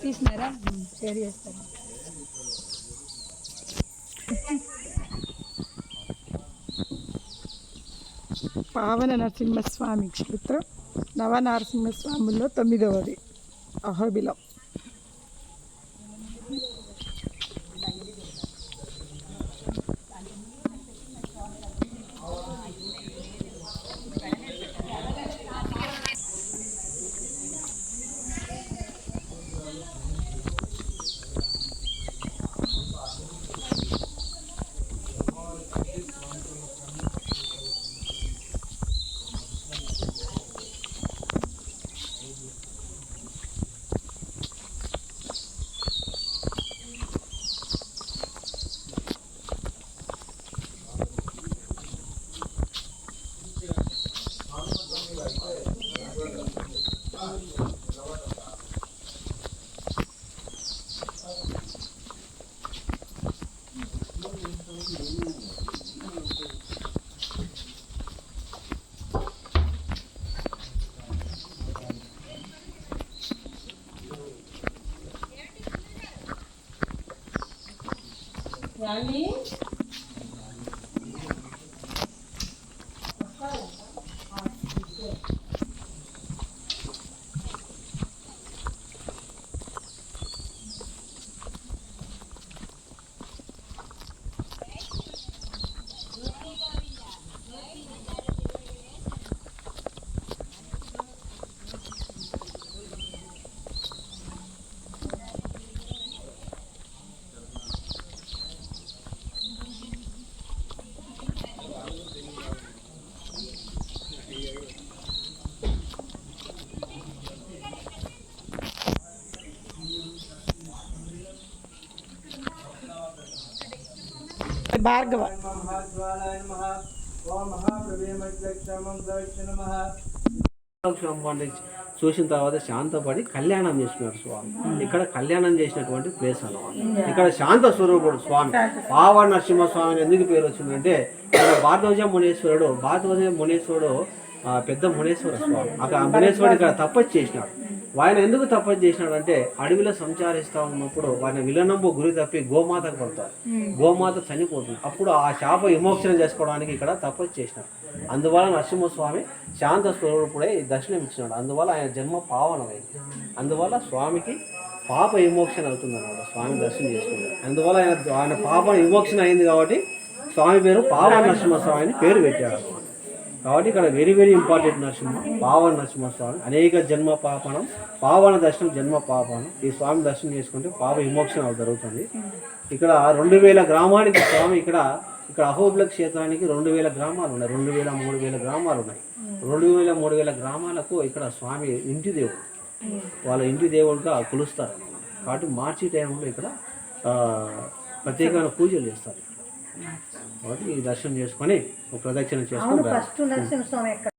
తీసినారా share చేస్తాను. పావన నరసింహస్వామి క్షేత్రం నవనరసింహస్వాముల్లో 9వది అహోబిలం. రాణి భార్గవ చూసిన తర్వాత శాంతపడి కళ్యాణం చేస్తున్నారు స్వామి. ఇక్కడ కళ్యాణం చేసినటువంటి ప్లేస్ అన్నమాట. ఇక్కడ శాంత స్వరూపుడు స్వామి పావన నరసింహస్వామి ఎందుకు పేరు వచ్చిందంటే ఇక్కడ భారద్వాజ మునీశ్వరుడు పెద్ద మునేశ్వర స్వామి. అక్కడ మునేశ్వరుడు ఇక్కడ తపస్సు చేసినాడు. ఆయన ఎందుకు తపస్సు చేసినాడు అంటే అడవిలో సంచారిస్తూ ఉన్నప్పుడు ఆయన విలనంబు గురి తప్పి గోమాతకు పడతారు. గోమాత చనిపోతుంది. అప్పుడు ఆ శాప విమోచన చేసుకోవడానికి ఇక్కడ తపస్సు చేసినాడు. అందువల్ల నరసింహస్వామి శాంత స్వరూపుడై దర్శనం ఇచ్చినాడు. అందువల్ల ఆయన జన్మ పావనమైంది. అందువల్ల స్వామికి పాప విమోచన అవుతుంది అన్నమాట. స్వామి దర్శనం చేసుకున్నాడు. అందువల్ల ఆయన పాప విమోచన అయింది కాబట్టి స్వామి పేరు పావన నరసింహస్వామి అని పేరు పెట్టాడు అన్నమాట. కాబట్టి ఇక్కడ వెరీ వెరీ ఇంపార్టెంట్ నరసింహ పావన నరసింహస్వామి. అనేక జన్మ పాపనం పావన దర్శనం జన్మ పాపనం. ఈ స్వామి దర్శనం చేసుకుంటే పాప విమోచన జరుగుతుంది. ఇక్కడ 2000 గ్రామానికి స్వామి ఇక్కడ అహోబిల క్షేత్రానికి 2000 గ్రామాలు ఉన్నాయి. 2000-3000 గ్రామాలు ఉన్నాయి. 2000-3000 గ్రామాలకు ఇక్కడ స్వామి ఇంటి దేవుడు, వాళ్ళ ఇంటి దేవుడుగా కొలుస్తారు అన్నమాట. కాబట్టి మార్చి టైంలో ఇక్కడ ప్రత్యేకమైన పూజలు చేస్తారు. కాబట్టి ఈ దర్శనం చేసుకొని ఒక ప్రదక్షిణ చేసుకొని